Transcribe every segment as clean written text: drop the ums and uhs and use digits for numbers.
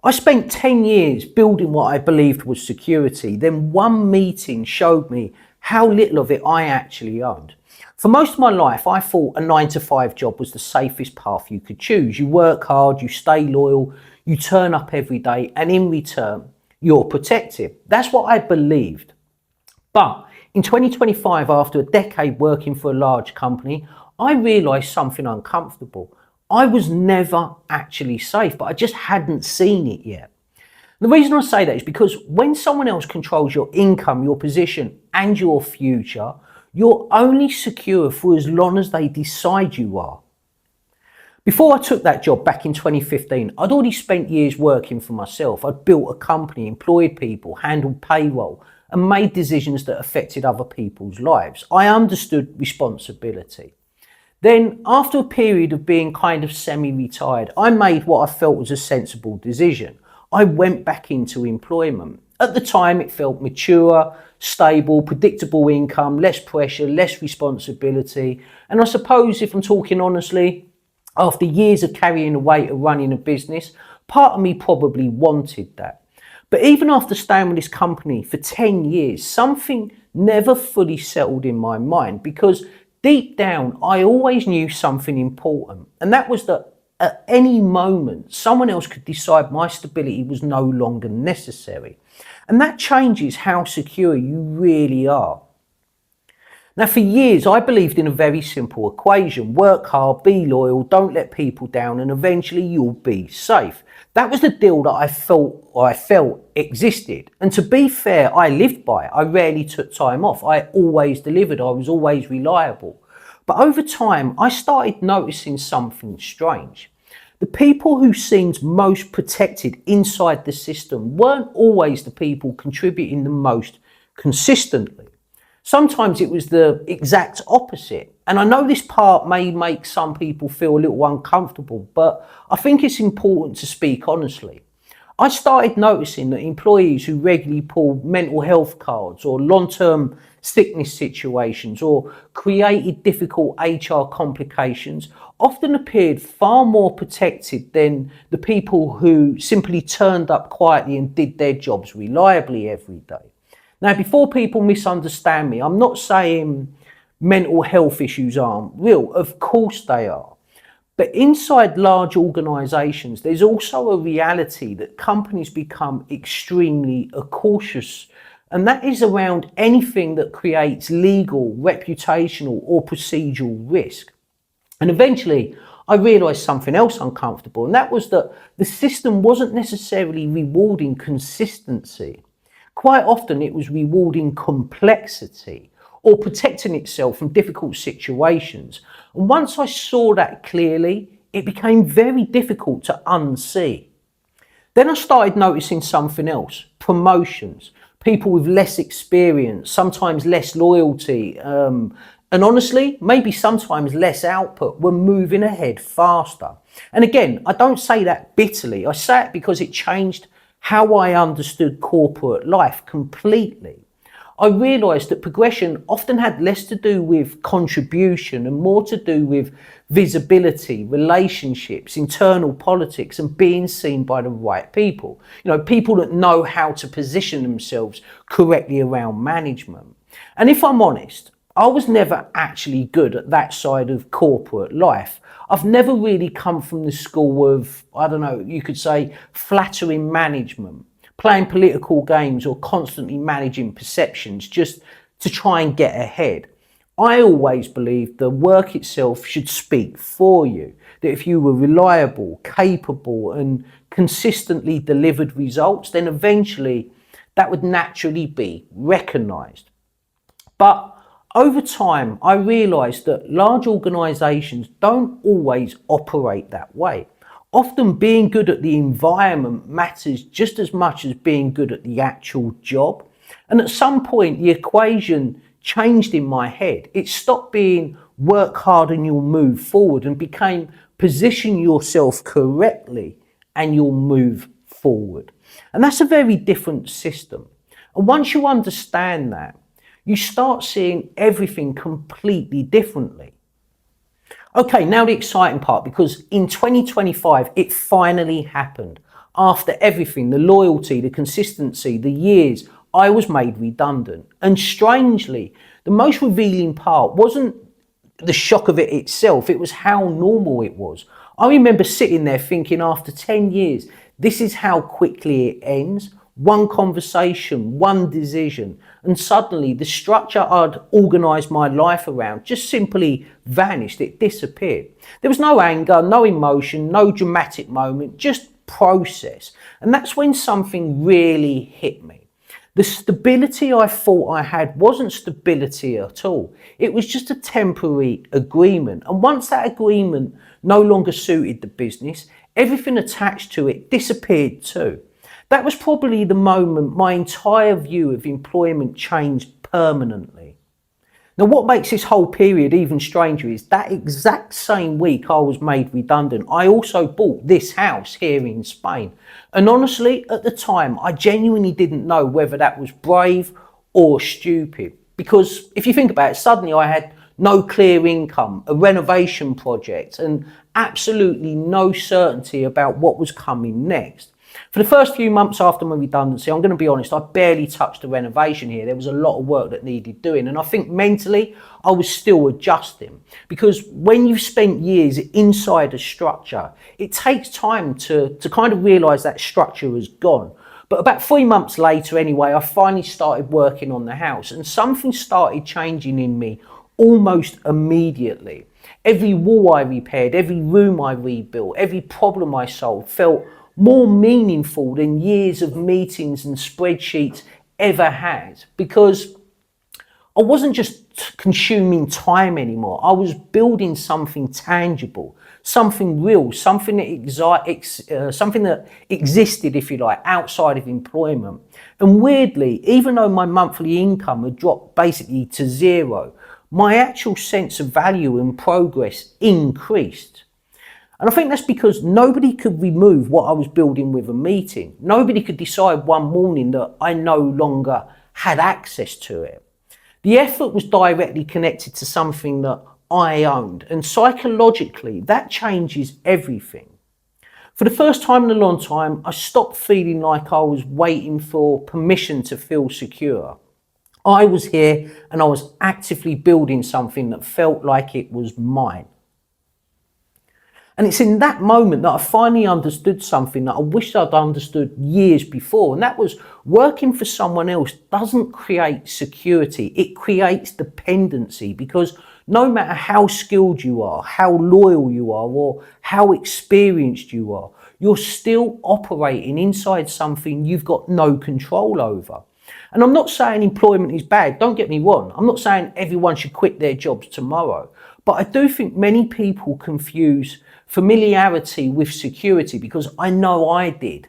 I spent 10 years building what I believed was security. Then one meeting showed me how little of it I actually owned. For most of my life, I thought a 9 to 5 job was the safest path you could choose. You work hard, you stay loyal, you turn up every day, and in return, you're protected. That's what I believed. But in 2025, after a decade working for a large company, I realised something uncomfortable. I was never actually safe, but I just hadn't seen it yet. The reason I say that is because when someone else controls your income, your position, and your future, you're only secure for as long as they decide you are. Before I took that job back in 2015, I'd already spent years working for myself. I'd built a company, employed people, handled payroll, and made decisions that affected other people's lives. I understood responsibility. Then, after a period of being kind of semi-retired, I made what I felt was a sensible decision. I went back into employment. At the time, it felt mature, stable, predictable income, less pressure, less responsibility. And I suppose, if I'm talking honestly, after years of carrying the weight of running a business, part of me probably wanted that. But even after staying with this company for 10 years, something never fully settled in my mind, because deep down, I always knew something important. And that was that at any moment, someone else could decide my stability was no longer necessary. And that changes how secure you really are. Now, for years, I believed in a very simple equation: work hard, be loyal, don't let people down, and eventually you'll be safe. That was the deal that I felt existed. And to be fair, I lived by it. I rarely took time off. I always delivered. I was always reliable. But over time, I started noticing something strange. The people who seemed most protected inside the system weren't always the people contributing the most consistently. Sometimes it was the exact opposite. And I know this part may make some people feel a little uncomfortable, but I think it's important to speak honestly. I started noticing that employees who regularly pulled mental health cards or long-term sickness situations or created difficult HR complications often appeared far more protected than the people who simply turned up quietly and did their jobs reliably every day. Now, before people misunderstand me, I'm not saying mental health issues aren't real. Of course they are. But inside large organisations, there's also a reality that companies become extremely cautious, and that is around anything that creates legal, reputational or procedural risk. And eventually, I realised something else uncomfortable, and that was that the system wasn't necessarily rewarding consistency. Quite often it was rewarding complexity or protecting itself from difficult situations. And once I saw that clearly, it became very difficult to unsee. Then I started noticing something else: promotions. People with less experience, sometimes less loyalty, and honestly, maybe sometimes less output, were moving ahead faster. And again, I don't say that bitterly. I say it because it changed how I understood corporate life completely. I realised that progression often had less to do with contribution and more to do with visibility, relationships, internal politics, and being seen by the right people. You know, people that know how to position themselves correctly around management. And if I'm honest, I was never actually good at that side of corporate life. I've never really come from the school of, I don't know, you could say flattering management, playing political games or constantly managing perceptions just to try and get ahead. I always believed the work itself should speak for you, that if you were reliable, capable and consistently delivered results, then eventually that would naturally be recognised. But over time, I realised that large organisations don't always operate that way. Often being good at the environment matters just as much as being good at the actual job. And at some point, the equation changed in my head. It stopped being work hard and you'll move forward and became position yourself correctly and you'll move forward. And that's a very different system. And once you understand that, you start seeing everything completely differently. Okay, now the exciting part, because in 2025, it finally happened. After everything, the loyalty, the consistency, the years, I was made redundant. And strangely, the most revealing part wasn't the shock of it itself, it was how normal it was. I remember sitting there thinking after 10 years, this is how quickly it ends. One conversation, one decision, and suddenly the structure I'd organised my life around just simply vanished, it disappeared. There was no anger, no emotion, no dramatic moment, just process. And that's when something really hit me. The stability I thought I had wasn't stability at all. It was just a temporary agreement. And once that agreement no longer suited the business, everything attached to it disappeared too. That was probably the moment my entire view of employment changed permanently. Now, what makes this whole period even stranger is that exact same week I was made redundant, I also bought this house here in Spain. And honestly, at the time, I genuinely didn't know whether that was brave or stupid. Because if you think about it, suddenly I had no clear income, a renovation project, and absolutely no certainty about what was coming next. For the first few months after my redundancy, I'm going to be honest, I barely touched the renovation here. There was a lot of work that needed doing. And I think mentally, I was still adjusting. Because when you've spent years inside a structure, it takes time to kind of realise that structure has gone. But about 3 months later anyway, I finally started working on the house. And something started changing in me almost immediately. Every wall I repaired, every room I rebuilt, every problem I solved felt more meaningful than years of meetings and spreadsheets ever had, because I wasn't just consuming time anymore. I was building something tangible, something real, something that existed, if you like, outside of employment. And weirdly, even though my monthly income had dropped basically to zero, my actual sense of value and progress increased. And I think that's because nobody could remove what I was building with a meeting. Nobody could decide one morning that I no longer had access to it. The effort was directly connected to something that I owned. And psychologically, that changes everything. For the first time in a long time, I stopped feeling like I was waiting for permission to feel secure. I was here and I was actively building something that felt like it was mine. And it's in that moment that I finally understood something that I wished I'd understood years before. And that was, working for someone else doesn't create security. It creates dependency, because no matter how skilled you are, how loyal you are, or how experienced you are, you're still operating inside something you've got no control over. And I'm not saying employment is bad, don't get me wrong. I'm not saying everyone should quit their jobs tomorrow. But I do think many people confuse familiarity with security, because I know I did.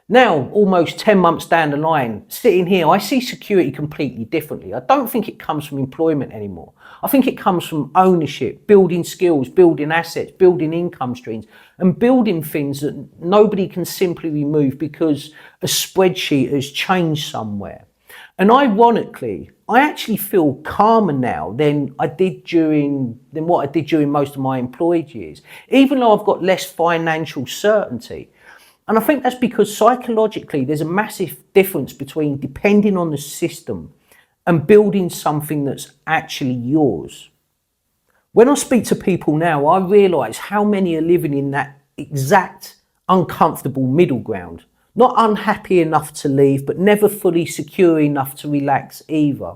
Now, almost 10 months down the line, sitting here, I see security completely differently. I don't think it comes from employment anymore. I think it comes from ownership, building skills, building assets, building income streams, and building things that nobody can simply remove because a spreadsheet has changed somewhere. And ironically, I actually feel calmer now than what I did during most of my employed years, even though I've got less financial certainty. And I think that's because psychologically there's a massive difference between depending on the system and building something that's actually yours. When I speak to people now, I realise how many are living in that exact uncomfortable middle ground. Not unhappy enough to leave, but never fully secure enough to relax either.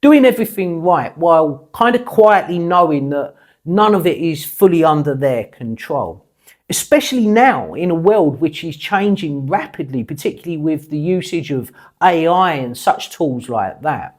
Doing everything right while kind of quietly knowing that none of it is fully under their control. Especially now in a world which is changing rapidly, particularly with the usage of AI and such tools like that.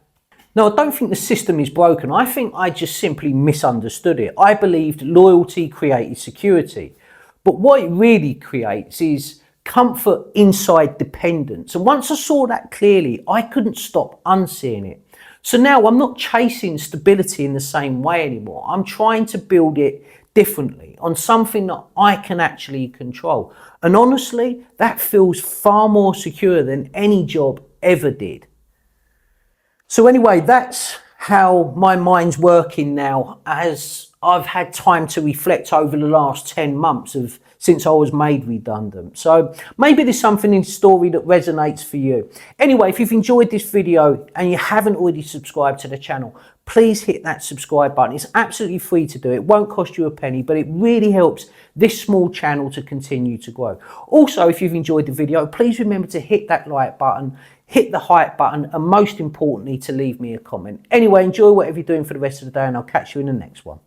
Now, I don't think the system is broken. I think I just simply misunderstood it. I believed loyalty created security. But what it really creates is comfort inside dependence. And once I saw that clearly, I couldn't stop unseeing it. So now I'm not chasing stability in the same way anymore. I'm trying to build it differently on something that I can actually control. And honestly, that feels far more secure than any job ever did. So anyway, that's how my mind's working now as I've had time to reflect over the last 10 months of since I was made redundant. So maybe there's something in the story that resonates for you. Anyway, if you've enjoyed this video and you haven't already subscribed to the channel, please hit that subscribe button. It's absolutely free to do. It won't cost you a penny, but it really helps this small channel to continue to grow. Also, if you've enjoyed the video, please remember to hit that like button, hit the hype button, and most importantly, to leave me a comment. Anyway, enjoy whatever you're doing for the rest of the day, and I'll catch you in the next one.